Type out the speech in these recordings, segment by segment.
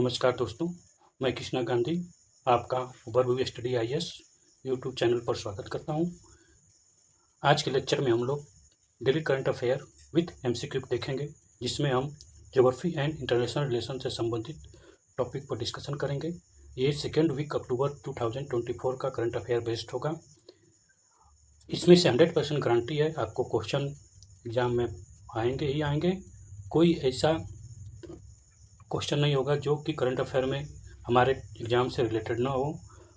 नमस्कार दोस्तों, मैं कृष्णा गांधी आपका overview study IAS YouTube channel पर स्वागत करता हूं। आज के लेक्चर में हम लोग daily current affair with MCQ देखेंगे, जिसमें हम ज्योग्राफी एंड इंटरनेशनल रिलेशन से संबंधित टॉपिक पर डिस्कशन करेंगे। ये सेकेंड वीक अक्टूबर 2024 का करंट अफेयर बेस्ड होगा। इसमें से 100% गारंटी है आपको क्वेश्चन एग्जाम में आएंगे ही आएंगे। कोई ऐसा क्वेश्चन नहीं होगा जो कि करंट अफेयर में हमारे एग्ज़ाम से रिलेटेड ना हो।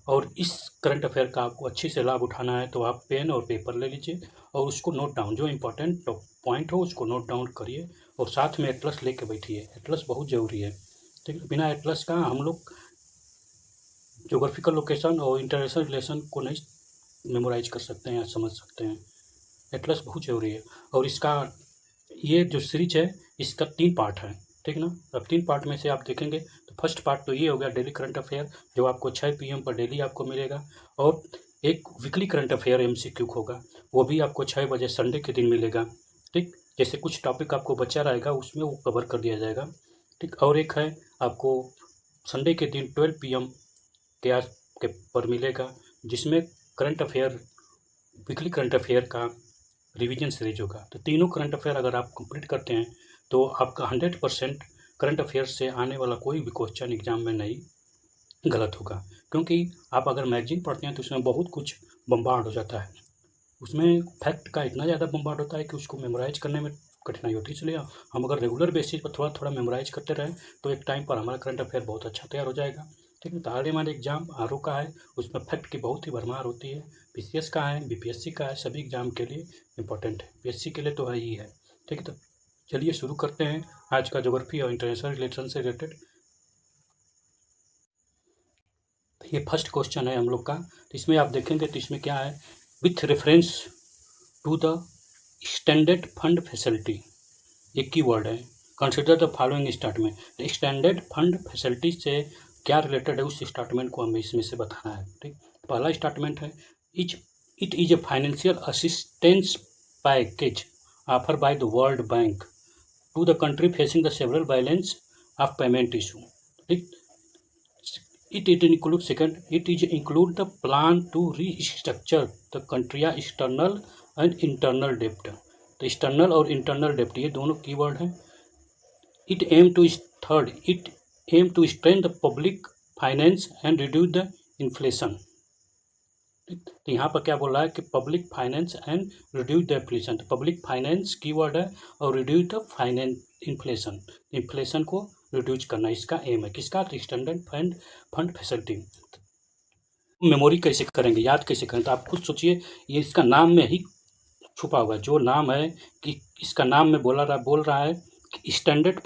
और इस करंट अफेयर का आपको अच्छे से लाभ उठाना है तो आप पेन और पेपर ले लीजिए और उसको नोट डाउन, जो इम्पोर्टेंट पॉइंट हो उसको नोट डाउन करिए और साथ में एटलस लेके बैठिए। एटलस बहुत ज़रूरी है, ठीक है। बिना एटलस का हम लोग ज्योग्राफिकल लोकेशन और इंटरनेशनल रिलेशन को नहीं मेमोराइज कर सकते हैं या समझ सकते हैं। एटलस बहुत ज़रूरी है। और इसका ये जो सीरीज है इसका 3 पार्ट है, ठीक ना। अब 3 पार्ट में से आप देखेंगे तो फर्स्ट पार्ट तो ये हो गया डेली करंट अफेयर, जो आपको 6 PM पर डेली आपको मिलेगा। और एक वीकली करंट अफेयर MCQ होगा, वो भी आपको 6 बजे संडे के दिन मिलेगा, ठीक। जैसे कुछ टॉपिक आपको बचा रहेगा उसमें वो कवर कर दिया जाएगा, ठीक। और एक है आपको संडे के दिन 12 PM के पर मिलेगा, जिसमें current affair weekly current affair का रिवीजन सीरीज होगा। तो तीनों करंट अफेयर अगर आप कंप्लीट करते हैं तो आपका 100% करंट अफेयर से आने वाला कोई भी क्वेश्चन एग्जाम में नहीं गलत होगा। क्योंकि आप अगर मैगजीन पढ़ते हैं तो उसमें बहुत कुछ बम्बार्ड हो जाता है, उसमें फैक्ट का इतना ज़्यादा बम्बार्ड होता है कि उसको मेमोराइज करने में कठिनाई होती है। इसलिए हम अगर रेगुलर बेसिस पर थोड़ा थोड़ा मेमोराइज करते रहें तो एक टाइम पर हमारा करंट अफेयर बहुत अच्छा तैयार हो जाएगा, ठीक है। तो आगे हमारे एग्जाम RO का है, उसमें फैक्ट की बहुत ही भरमार होती है। PCS का है, BPSC का है, सभी एग्जाम के लिए इंपॉर्टेंट है। PSC के लिए तो है ही है, ठीक है। तो चलिए शुरू करते हैं आज का ज्योग्राफी और इंटरनेशनल रिलेशन से रिलेटेड। ये फर्स्ट क्वेश्चन है हम लोग का। तो इसमें आप देखेंगे तो इसमें क्या है, with reference to the extended fund facility, एक की वर्ड है। Consider the following statement. तो एक्सटेंडेड फंड फैसिलिटी से क्या रिलेटेड है उस स्टेटमेंट को हमें इसमें से बताना है, ठीक। पहला स्टेटमेंट है, it is a financial assistance package offer by the world bank to the country facing the several balance of payment issue, ठीक। It include second, it is include the plan to restructure the country external and internal debt। तो external और internal debt ये दोनों keyword हैं। It aim to third, it aim to strengthen the public finance and reduce the inflation। तो यहाँ पर क्या बोल रहा है कि public finance and reduce the inflation. तो पब्लिक फाइनेंस कीवर्ड है और reduce the finance inflation, inflation को रिड्यूस करना इसका एम है। किसका? Extended fund facility. मेमोरी कैसे करेंगे, याद कैसे करेंगे? तो आप खुद सोचिए, ये इसका नाम में ही छुपा हुआ है। जो नाम है कि इसका नाम में बोल रहा है कि standard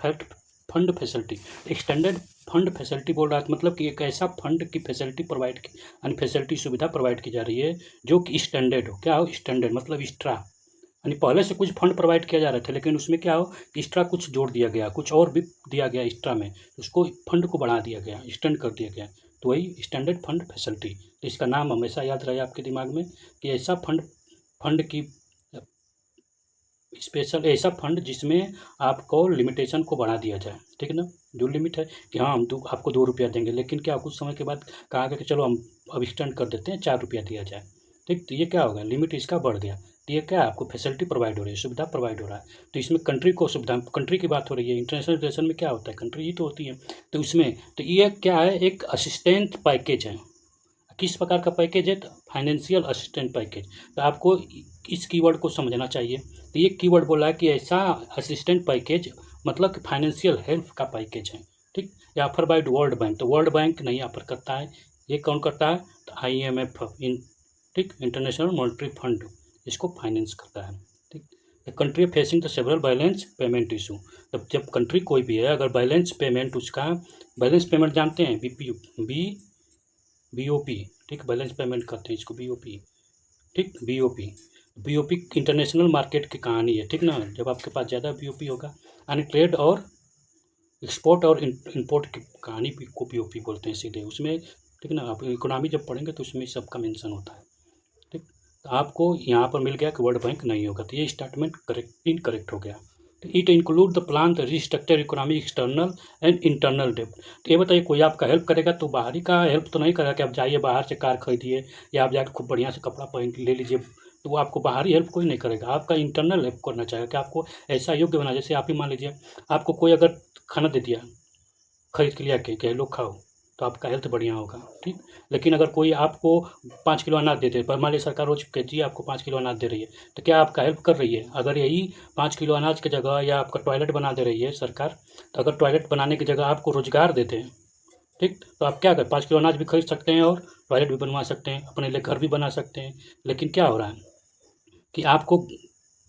fund facility, extended fund facility बोल रहा है, मतलब कि एक ऐसा फंड की फैसिलिटी प्रोवाइड की यानी फैसिलिटी सुविधा प्रोवाइड की जा रही है जो कि स्टैंडर्ड हो। क्या हो? स्टैंडर्ड मतलब एक्स्ट्रा, यानी पहले से कुछ फंड प्रोवाइड किया जा रहे थे लेकिन उसमें क्या हो, एक्स्ट्रा कुछ जोड़ दिया गया, कुछ और भी दिया गया एक्स्ट्रा में, उसको फंड को बढ़ा दिया गया, एक्सटेंड कर दिया गया। तो वही स्टैंडर्ड फंड फैसिलिटी। तो इसका नाम हमेशा याद रहे आपके दिमाग में कि ऐसा फंड की स्पेशल ऐसा फंड जिसमें आपको लिमिटेशन को बढ़ा दिया जाए, ठीक है ना। जो लिमिट है कि हाँ हम आपको 2 रुपया देंगे, लेकिन क्या कुछ समय के बाद कहा गया कि चलो हम अब एक्सटेंड कर देते हैं, 4 रुपया दिया जाए, ठीक। तो ये क्या होगा, लिमिट इसका बढ़ गया। तो ये क्या है, आपको फैसिलिटी प्रोवाइड हो रही है, सुविधा प्रोवाइड हो रहा है। तो इसमें कंट्री को सुविधा, कंट्री की बात हो रही है। इंटरनेशनल रिलेशन में क्या होता है, कंट्री ही तो होती है। तो उसमें तो ये क्या है, एक असिस्टेंट पैकेज है। किस प्रकार का पैकेज है? तो फाइनेंशियल असिस्टेंट पैकेज। तो आपको इस कीवर्ड को समझना चाहिए। तो ये कीवर्ड बोला है कि ऐसा असिस्टेंट पैकेज मतलब कि फाइनेंशियल हेल्प का पैकेज है, ठीक। या ऑफर बाय वर्ल्ड बैंक। तो वर्ल्ड बैंक नहीं ऑफर करता है, ये कौन करता है? तो IMF, ठीक, इंटरनेशनल मॉनेटरी फंड इसको फाइनेंस करता है, ठीक। Country facing the several balance payment issue. जब कंट्री कोई भी है, अगर बैलेंस पेमेंट उसका, बैलेंस पेमेंट जानते हैं, BOP, ठीक, बैलेंस पेमेंट करते हैं इसको BOP, ठीक। BOP इंटरनेशनल मार्केट की कहानी है, ठीक ना। जब आपके पास ज़्यादा BOP होगा, यानी ट्रेड और एक्सपोर्ट और इम्पोर्ट की कहानी को BOP बोलते हैं सीधे उसमें, ठीक ना। आप इकोनॉमी जब पढ़ेंगे तो उसमें सबका मेंशन होता है, ठीक। तो आपको यहाँ पर मिल गया कि वर्ल्ड बैंक नहीं होगा, तो ये स्टेटमेंट इनकरेक्ट हो गया। It include the plan the restructure economy external and internal डेप्ट। तो ये बताइए, कोई आपका हेल्प करेगा तो बाहरी का हेल्प तो नहीं करेगा कि आप जाइए बाहर से कार खरीदिए या आप जाकर खूब बढ़िया से कपड़ा पहन ले लीजिए, तो वो आपको बाहरी हेल्प कोई नहीं करेगा। आपका इंटरनल हेल्प करना चाहेगा कि आपको ऐसा योग्य बना, जैसे आप ही मान लीजिए आपको कोई अगर खाना दे दिया खरीद के लिया के लोग खाओ, तो आपका हेल्थ बढ़िया होगा, ठीक। लेकिन अगर कोई आपको 5 किलो अनाज देते हैं, पर मान लीजिए सरकार रोज कहती है आपको 5 किलो अनाज दे रही है, तो क्या आपका हेल्प कर रही है? अगर यही 5 किलो अनाज की जगह या आपका टॉयलेट बना दे रही है सरकार, तो अगर टॉयलेट बनाने की जगह आपको रोजगार देते हैं, ठीक, तो आप क्या करें? 5 किलो अनाज भी खरीद सकते हैं और टॉयलेट भी बनवा सकते हैं, अपने लिए घर भी बना सकते हैं। लेकिन क्या हो रहा है कि आपको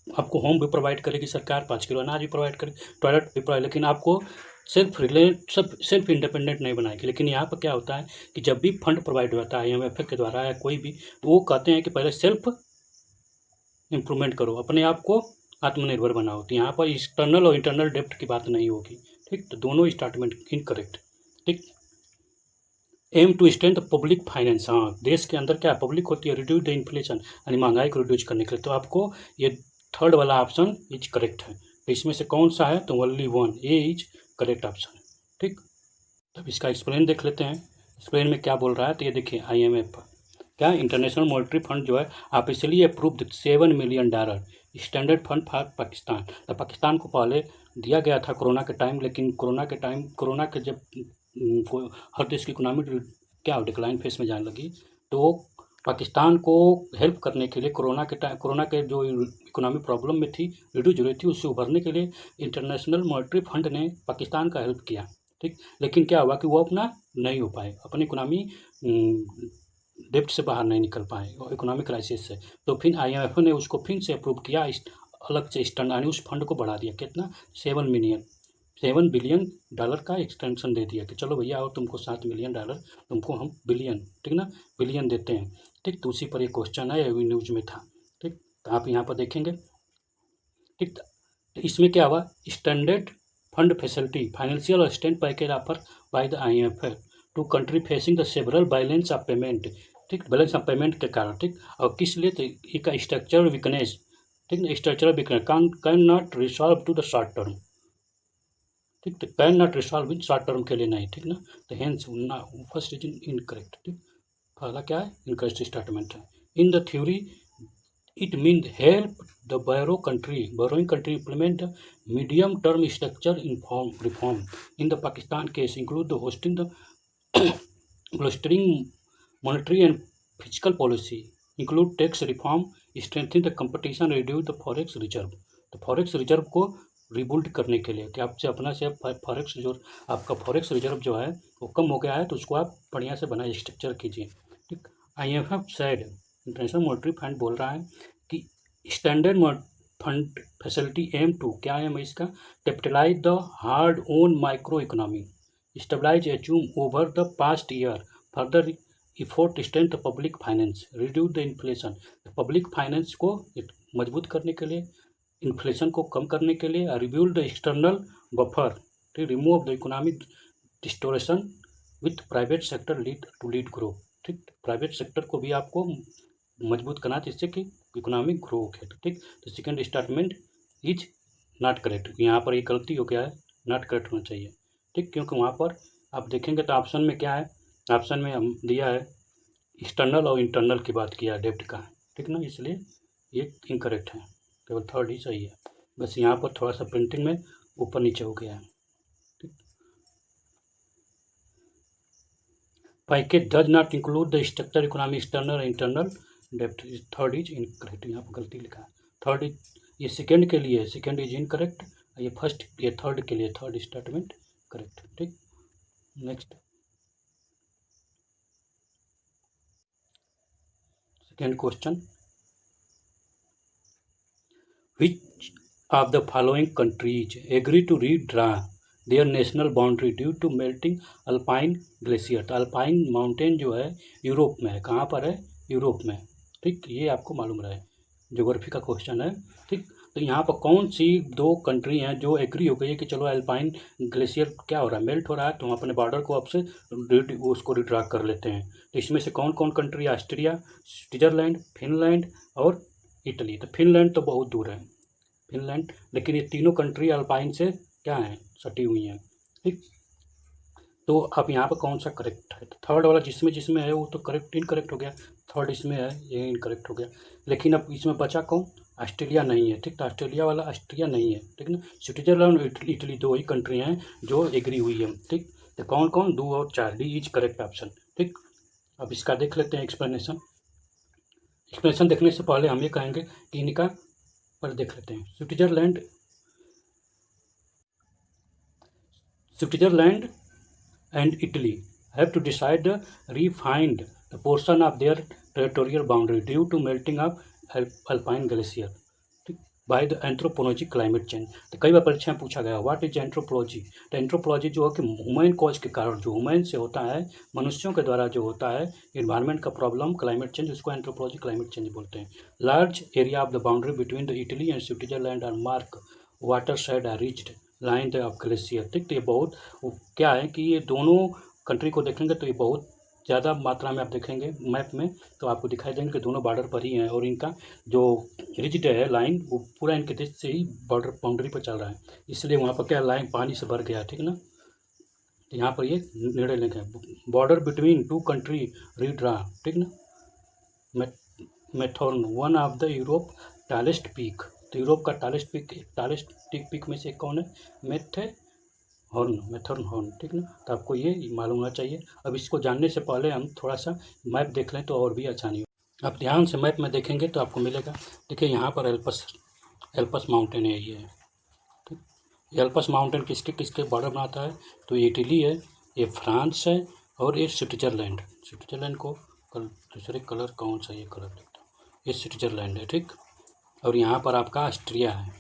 आपको होम भी प्रोवाइड करेगी सरकार, 5 किलो अनाज भी प्रोवाइड करेगी, टॉयलेट भी प्रोवाइड, लेकिन आपको सेल्फ इंडिपेंडेंट नहीं बनाएगी। लेकिन यहाँ पर क्या होता है कि जब भी फंड प्रोवाइड होता है IMF के द्वारा या कोई भी, तो वो कहते हैं कि पहले सेल्फ इम्प्रूवमेंट करो, अपने आप को आत्मनिर्भर बनाओ। तो यहाँ पर एक्सटर्नल और इंटरनल डेप्ट की बात नहीं होगी, ठीक। तो दोनों स्टेटमेंट इनकरेक्ट, ठीक। Aim to strength public finance, हाँ, देश के अंदर क्या पब्लिक होती है, रिड्यूस द इन्फ्लेशन, यानी महंगाई को रिड्यूस करने के लिए। तो आपको ये थर्ड वाला ऑप्शन इज करेक्ट है। तो इसमें से कौन सा है? तो only one, A is correct option, ठीक। तब इसका एक्सप्लेन देख लेते हैं, एक्सप्लेन में क्या बोल रहा है। तो ये देखिए, IMF क्या, इंटरनेशनल मॉनेटरी फंड जो है officially approved $7 million standard fund for Pakistan. तो पाकिस्तान को पहले दिया गया था कोरोना के टाइम, लेकिन कोरोना के जब हर देश की इकोनॉमी क्या डिक्लाइन फेस में जाने लगी, तो पाकिस्तान को हेल्प करने के लिए कोरोना के जो इकोनॉमी प्रॉब्लम में थी, रिड्यूस हो रही थी, उससे उभरने के लिए इंटरनेशनल मॉनेटरी फंड ने पाकिस्तान का हेल्प किया, ठीक। लेकिन क्या हुआ कि वो अपना नहीं हो पाए, अपनी इकोनॉमी डेप्ट से बाहर नहीं निकल पाए, इकोनॉमिक क्राइसिस से। तो फिर IMF ने उसको फिर से अप्रूव किया, अलग से यानी उस फंड को बढ़ा दिया, कितना, $7 बिलियन का एक्सटेंशन दे दिया कि चलो भैया और तुमको $7 मिलियन, तुमको हम बिलियन, ठीक ना, बिलियन देते हैं, ठीक। तो उसी पर एक क्वेश्चन है, अभी न्यूज में था, ठीक। तो आप यहाँ पर देखेंगे, ठीक। तो इसमें क्या हुआ, standard fund facility financial assistant package offer by the IMF to country facing the several balance of payment, ठीक, बैलेंस ऑफ पेमेंट के कारण, ठीक। और किस लिए? तो इसका स्ट्रक्चरल वीकनेस, ठीक ना, structural weakness can not resolve to the short term, ठीक। तो can not resolve in short term के लिए नहीं, ठीक ना। तो हेंस फर्स्ट इज इनकरेक्ट, ठीक। पहला क्या है? इनकरेक्ट स्टेटमेंट है। In the theory it means help the borrowing country implement the medium term structure reform. In the Pakistan case include the hosting the bolstering monetary and fiscal policy, include tax reform, strengthen the competition, reduce the forex reserve. तो forex reserve को rebuild करने के लिए कि आपसे अपना से forex जो आपका फॉरेक्स रिजर्व जो है वो कम हो गया है, तो उसको आप बढ़िया से बनाए, स्ट्रक्चर कीजिए, ठीक। IMF said International Monetary Fund बोल रहा है कि standard fund facility aim to, क्या एम है इसका, capitalise the hard won micro economy, stabilise achieve over the past year, further effort strength the public finance, reduce the inflation. Public finance को मजबूत करने के लिए, इन्फ्लेशन को कम करने के लिए, रिव्यूल the external buffer to remove the economic distortion with private sector lead growth, ठीक। प्राइवेट सेक्टर को भी आपको मजबूत करना जिससे कि इकोनॉमिक ग्रो है, ठीक। तो second statement is not correct, यहाँ पर ये गलती हो गया है, नॉट करेक्ट होना चाहिए, ठीक। क्योंकि वहाँ पर आप देखेंगे तो ऑप्शन में क्या है, ऑप्शन में हम दिया है एक्सटर्नल और इंटरनल की बात किया डेप्ट का, ठीक ना, इसलिए ये इनकरेक्ट है, केवल थर्ड ही सही है। बस यहाँ पर थोड़ा सा प्रिंटिंग में ऊपर नीचे हो गया है, ठीक। Package does not include the structure economy external और इंटरनल डेप्ट, थर्ड इज इनकरेक्ट, यहाँ पर गलती लिखा है, थर्ड इज, ये सेकेंड के लिए सेकेंड इज इनकरेक्ट, ये फर्स्ट, ये थर्ड के लिए थर्ड स्टेटमेंट करेक्ट, ठीक। Next second question, which of the following countries agree to redraw their national boundary due to melting alpine glacier. तो अल्पाइन माउंटेन जो है यूरोप में है, कहाँ पर है? यूरोप में, ठीक। ये आपको मालूम रहे, ज्योग्राफी का क्वेश्चन है, ठीक। तो यहाँ पर कौन सी दो कंट्री हैं जो एग्री हो गई है कि चलो अल्पाइन ग्लेशियर क्या हो रहा है, मेल्ट हो रहा है, तो हम अपने बॉर्डर को अब से उसको रिड्रा कर लेते हैं। तो इसमें से कौन कौन कंट्री? ऑस्ट्रिया, स्विट्जरलैंड, फिनलैंड और इटली। तो फिनलैंड तो बहुत दूर है, फिनलैंड, लेकिन ये तीनों कंट्री अल्पाइन से क्या हैं, सटी हुई हैं। ठीक, तो अब यहाँ पर कौन सा करेक्ट है, तो थर्ड वाला जिसमें जिसमें है वो तो करेक्ट इनकरेक्ट हो गया, थर्ड इसमें है ये इनकरेक्ट हो गया। लेकिन अब इसमें बचा कौन, ऑस्ट्रेलिया नहीं है। ठीक, तो ऑस्ट्रेलिया वाला ऑस्ट्रिया नहीं है। ठीक ना, स्विट्जरलैंड और इटली दो ही कंट्री हैं जो एग्री हुई है। ठीक, तो कौन कौन, 2 और 4, डी इज करेक्ट ऑप्शन। ठीक, अब इसका देख लेते हैं एक्सप्लेनेशन। एक्सप्लेनेशन देखने से पहले हम ये कहेंगे कि इनका पर देख लेते हैं। Switzerland and Italy have to decide the refined the portion of their territorial boundary due to melting of alpine glacier by the anthropology climate change। तो कई बार परीक्षा में पूछा गया व्हाट इज एंथ्रोपोलॉजी। तो एंथ्रोपोलॉजी जो है कि ह्यूमन कॉज के कारण, जो ह्यूमन से होता है, मनुष्यों के द्वारा जो होता है इन्वायरमेंट का प्रॉब्लम, क्लाइमेट चेंज, उसको एंथ्रोपोलॉजी क्लाइमेट चेंज बोलते हैं। Large area of the boundary between the Italy and Switzerland are mark water side are reached line of glacier. ठीक, तो ये बहुत क्या है कि ये दोनों कंट्री को देखेंगे तो ये बहुत ज़्यादा मात्रा में आप देखेंगे मैप में तो आपको दिखाई देंगे कि दोनों बॉर्डर पर ही हैं, और इनका जो रिजिड है लाइन वो पूरा इनके देश से ही बॉर्डर बाउंड्री पर चल रहा है, इसलिए वहाँ पर क्या लाइन पानी से भर गया। ठीक ना, तो यहाँ पर ये निर्णय लेंगे बॉर्डर बिटवीन 2 कंट्री रीड्रा। ठीक ना, Matterhorn one of the Europe tallest peak. तो यूरोप का टालेस्ट पीक में से कौन है, मैथोर्न हॉर्न। ठीक ना, तो आपको ये मालूम होना चाहिए। अब इसको जानने से पहले हम थोड़ा सा मैप देख लें तो और भी आसानी हो। आप ध्यान से मैप में देखेंगे तो आपको मिलेगा, देखिए यहाँ पर एल्पस माउंटेन है ये। ठीक, ये एल्पस माउंटेन किसके किसके बॉर्डर बनाता है, तो ये इटली है, ये फ्रांस है, और ये स्विट्जरलैंड को दूसरे कलर कौन सा, ये कलर देखता हूँ, ये स्विट्जरलैंड है। ठीक, और यहाँ पर आपका ऑस्ट्रिया है।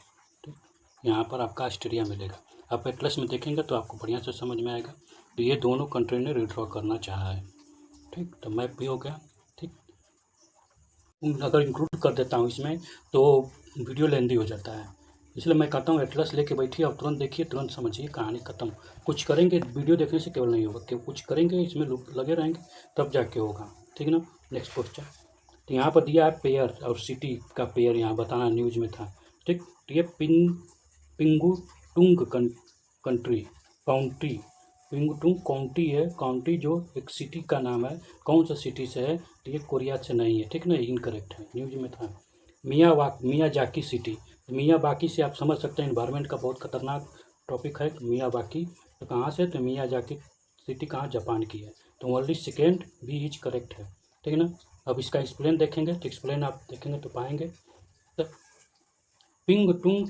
ठीक, यहाँ पर आपका ऑस्ट्रिया मिलेगा। आप एटलस में देखेंगे तो आपको बढ़िया से समझ में आएगा। तो ये दोनों कंट्री ने रिड्रॉ करना चाहा है। ठीक, तो मैप भी हो गया। ठीक, अगर इंक्लूड कर देता हूँ इसमें तो वीडियो लेंदी हो जाता है, इसलिए मैं कहता हूँ एटलस लेके बैठिए और तुरंत देखिए, तुरंत समझिए, कहानी खत्म। कुछ करेंगे, वीडियो देखने से केवल नहीं होगा, कि कुछ करेंगे इसमें लगे रहेंगे तब जाके होगा। ठीक ना, नेक्स्ट क्वेश्चन। तो यहाँ पर दिया है पेयर और सिटी का पेयर, यहाँ बताना न्यूज में था। ठीक, तो ये पिंगुटुंग कंट्री काउंटी, पिंगुटुंग काउंटी है, काउंटी जो एक सिटी का नाम है, कौन सा सिटी से है, तो ये कोरिया से नहीं है। ठीक ना, इनकरेक्ट है, न्यूज में था। मियावाकी सिटी, मियावाकी से आप समझ सकते हैं इन्वायरमेंट का बहुत खतरनाक टॉपिक है। मियावाकी तो कहाँ से, तो मियाजाकी सिटी कहाँ, जापान की है। तो only second B is correct है। ठीक है ना, अब इसका एक्सप्लेन देखेंगे तो एक्सप्लेन आप देखेंगे तो पाएंगे। तो पिंगटुंग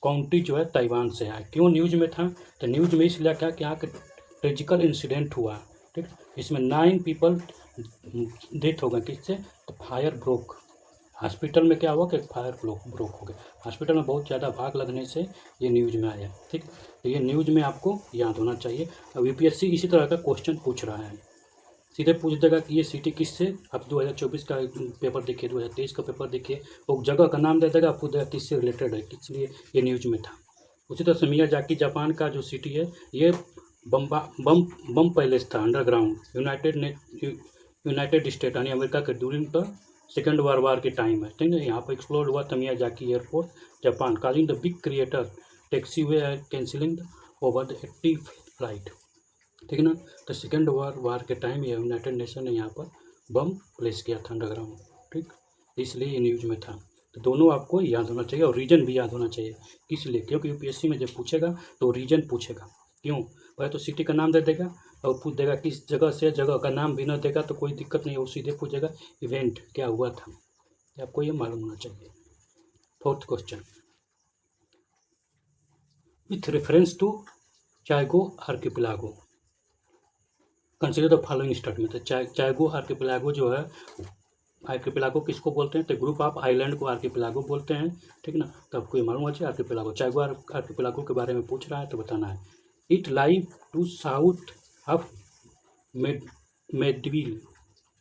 काउंटी जो है ताइवान से है। क्यों न्यूज में था, तो न्यूज में इसलिए क्या कि यहाँ का ट्रेजिकल इंसिडेंट हुआ। ठीक, इसमें 9 पीपल डेथ हो गए, किससे, तो फायर ब्रोक। हॉस्पिटल में क्या हुआ कि फायर ब्रोक हो गया, हॉस्पिटल में बहुत ज़्यादा भाग लगने से ये न्यूज में आया। ठीक, तो ये न्यूज में आपको याद होना चाहिए। अब यूपीएससी इसी तरह का क्वेश्चन पूछ रहा है, सीधे पूछ देगा कि ये सिटी किससे, आप 2024 का पेपर देखिए, 2023 का पेपर देखिए, वो जगह का नाम दे देगा, पूछ देगा किससे रिलेटेड है, इसलिए ये न्यूज में था। उसी तरह से मियाजाकी जापान का जो सिटी है, ये बम पैलेस था अंडरग्राउंड, यूनाइटेड स्टेट यानी अमेरिका के during the second world war के टाइम है। ठीक है, यहाँ पर एक्सप्लोर हुआ था Miyazaki airport Japan, calling the big creator taxi way cancelling over the 80 flight. ठीक है ना, तो सेकेंड वर्ल्ड वार के टाइम ये यूनाइटेड नेशन ने यहाँ पर बम प्लेस किया था अंडरग्राउंड। ठीक, इसलिए ये न्यूज में था। तो दोनों आपको याद होना चाहिए और रीजन भी याद होना चाहिए, इसलिए क्योंकि यूपीएससी में जब पूछेगा तो रीजन पूछेगा। क्यों, वह तो सिटी का नाम दे देगा और पूछ देगा किस जगह से, जगह का नाम भी न देगा तो कोई दिक्कत नहीं, वो सीधे पूछेगा इवेंट क्या हुआ था, आपको ये मालूम होना चाहिए। Fourth question, with reference to Chagos archipelago consider the following statement. Chagos archipelago जो है, आर्किपेलागो किसको बोलते हैं, तो ग्रुप ऑफ आइलैंड को आर्किपेलागो बोलते हैं। ठीक ना, तो आपको ये मालूम होना चाहिए आर्किपेलागो। चाइगो आर्किपेलागो के बारे में पूछ रहा है तो बताना है। It lie to south of मेडविल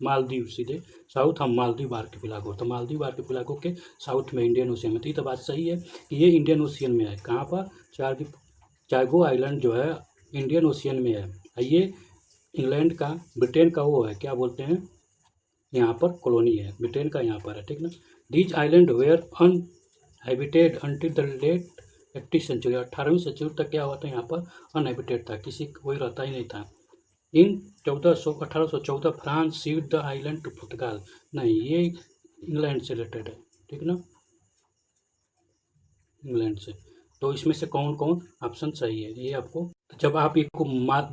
मालदीव, सीधे साउथ ऑफ मालदीव आर्किपेलागो, तो मालदीव आर्किपेलागो के साउथ में इंडियन ओशियन में। तो बात सही है कि ये इंडियन ओशियन में है। कहाँ पर, चाइगो आइलैंड जो है इंडियन ओशियन में है। ये इंग्लैंड का, ब्रिटेन का वो है, क्या बोलते हैं, यहाँ पर कॉलोनी है, ब्रिटेन का यहाँ पर है। ठीक ना, these island were habited until the late 18वीं सेंचुरी, 18वीं सेंचुरी तक क्या हुआ था यहाँ पर अनहैबिटेड था, किसी कोई रहता ही नहीं था। In 1814 France cede the island to Portugal, नहीं ये इंग्लैंड से रिलेटेड है, ठीक ना, इंग्लैंड से। तो इसमें से कौन कौन ऑप्शन सही है ये आपको, जब आप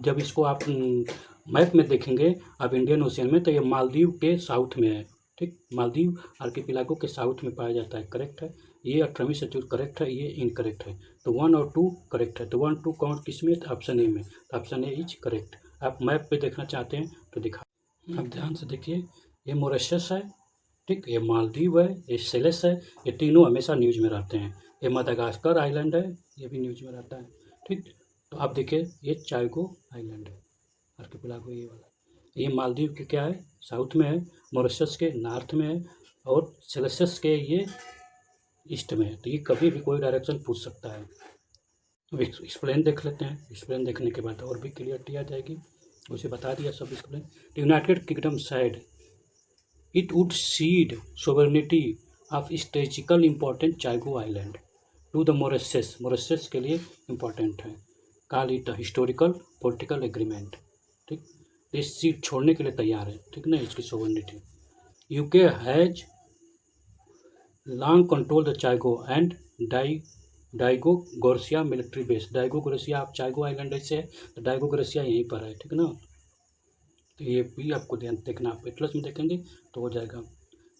जब इसको आप मैप में देखेंगे आप इंडियन ओशियन में, तो ये मालदीव के साउथ में है, ठीक, मालदीव आर्किपेलागो के साउथ में पाया जाता है, करेक्ट है। ये 18वीं सेंचुरी करेक्ट है, ये इनकरेक्ट है। तो 1 और 2 करेक्ट है, तो 1 2 कौन किस में, ऑप्शन ए में, तो ऑप्शन ए इज करेक्ट। आप मैप पे देखना चाहते हैं तो दिखा, आप ध्यान से देखिए, ये मॉरिशस है, ठीक, ये मालदीव है, ये सेलेस है, ये तीनों हमेशा न्यूज में रहते हैं। ये मदागास्कर आइलैंड है, ये भी न्यूज में रहता है, ठीक। तो आप देखिए ये चाइगो आइलैंड है, आर्किपेलागो ये वाला, ये मालदीव के क्या है, साउथ में है, मॉरिशस के नॉर्थ में है, और सेलेसियस के ये ईस्ट में है। तो ये कभी भी कोई डायरेक्शन पूछ सकता है। अब एक्सप्लेन देख लेते हैं, एक्सप्लेन देखने के बाद और भी क्लियरिटी आ जाएगी, उसे बता दिया सब explain. United Kingdom said it would cede sovereignty of strategical important Chagos island to the Mauritius, Mauritius के लिए इम्पोर्टेंट है, call it historical political agreement, ठीक। इस सीट छोड़ने के लिए तैयार है, ठीक ना, इसकी sovereignty. UK has long control the Chagos and Diego Garcia military base, Diego Garcia, आप चाइगो आइलैंड से है तो डाइगो गोर्सिया यहीं पर है, ठीक ना। तो ये भी आपको ध्यान देखना, आप एटलस में देखेंगे तो हो जाएगा,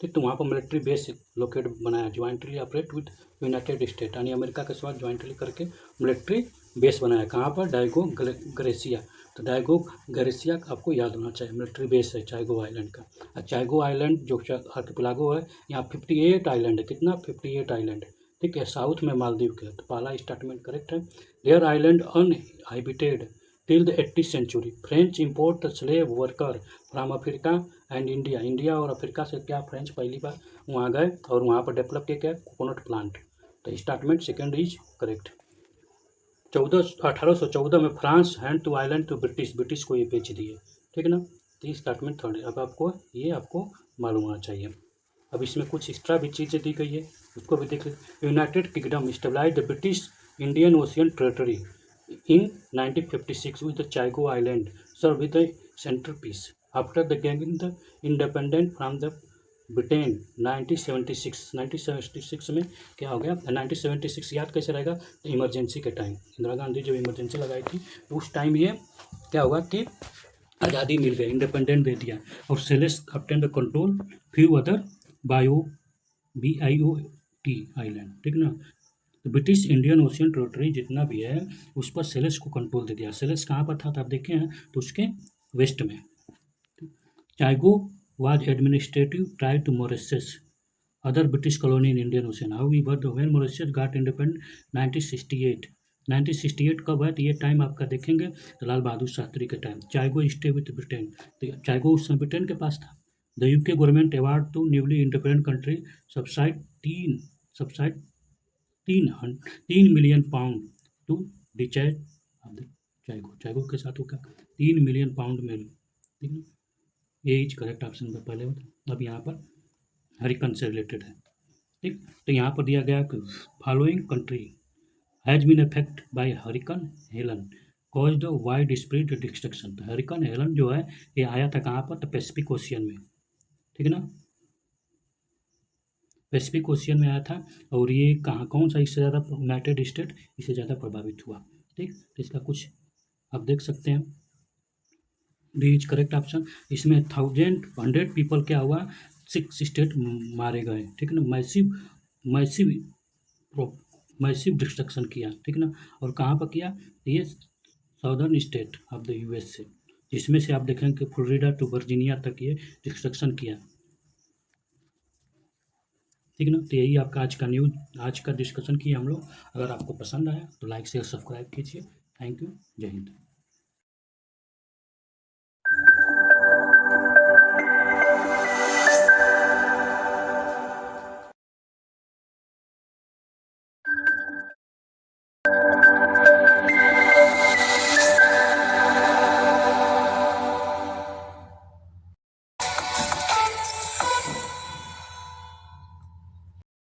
ठीक। तो वहाँ पर मिलिट्री बेस लोकेट बनाया, jointly operate with United state, यानी अमेरिका के साथ ज्वाइंटली करके मिलिट्री बेस बनाया, कहाँ पर, डाइगो ग्रेसिया। तो डाइगो ग्रेसिया आपको याद होना चाहिए, मिलिट्री बेस है चाइगो आइलैंड का। और चाइगो आइलैंड जो आर्किपेलागो है, यहाँ 58 आइलैंड है, कितना, 58 आइलैंड, ठीक है, साउथ में मालदीव के। तो पहला स्टेटमेंट करेक्ट है। Their island uninhabited till the 18th century, French import slave worker from Africa and India, India और अफ्रीका से क्या फ्रेंच पहली बार वहाँ गए और वहाँ पर डेवलप किया क्या, कोकोनट प्लांट। तो स्टेटमेंट सेकेंड इज करेक्ट। 1814 में France hand to island to British, British को ये बेच दिए, ठीक ना। तो ये स्टेटमेंट थर्ड है। अब आपको ये आपको मालूम होना चाहिए। अब इसमें कुछ एक्स्ट्रा भी चीज़ें दी गई है, उसको भी देख लीजिए। United Kingdom stabilize the British Indian Ocean Territory in 1956 with the Chigo Island served with a centerpiece. After the gaining the independent from the Britain 1976 में क्या हो गया, 1976 याद कैसे रहेगा, तो इमरजेंसी के टाइम, इंदिरा गांधी जब इमरजेंसी लगाई थी तो उस टाइम ये क्या हुआ कि आज़ादी मिल गई, इंडिपेंडेंट दे दिया, और Seychelles obtain the control few other BIOT island, ठीक ना। तो ब्रिटिश इंडियन ओशियन टेरिटरी जितना भी है उस पर सेलेस को कंट्रोल दे दिया। सेलेस कहाँ पर था, तो आप देखे हैं तो उसके वेस्ट में। Chagos was administrative try to Mauritius other British colony in Indian Ocean, however when Mauritius got independent 1968 कब है, तो ये टाइम आपका देखेंगे तो लाल बहादुर शास्त्री के time. Chagos stay with Britain, तो चाइगो उस समय ब्रिटेन के पास था। The UK government award to newly independent country subsidy 3 million pound to discharge of the Chagos, Chagos के साथ होगा 3 मिलियन पाउंड मिल, ठीक है, ये इज करेक्ट ऑप्शन पर पहले होता। अब यहाँ पर हरिकन से रिलेटेड है, ठीक। तो यहाँ पर दिया गया कि following country has been affect by hurricane Helen cause the wide spread destruction. तो हरिकन हेलन जो है ये आया था कहाँ पर, तो पैसिफिक ओशियन में, ठीक है ना, पैसिफिक ओशियन में आया था। और ये कहाँ, कौन सा इससे ज़्यादा, यूनाइटेड स्टेट इससे ज़्यादा प्रभावित हुआ, ठीक। तो इसका कुछ आप देख सकते हैं, डी इज करेक्ट ऑप्शन। इसमें 100 पीपल क्या हुआ, 6 स्टेट मारे गए, ठीक है ना, मैसिव मैसिव मैसिव डिस्ट्रक्शन किया, ठीक ना। और कहाँ पर किया, ये southern state of the US से, जिसमें से आप देखेंगे कि फ्लोरिडा टू वर्जीनिया तक ये डिस्ट्रक्शन किया, ठीक है ना। तो यही आपका आज का न्यूज़, आज का डिस्कशन किया हम लोग। अगर आपको पसंद आया तो लाइक शेयर सब्सक्राइब कीजिए। थैंक यू, जय हिंद।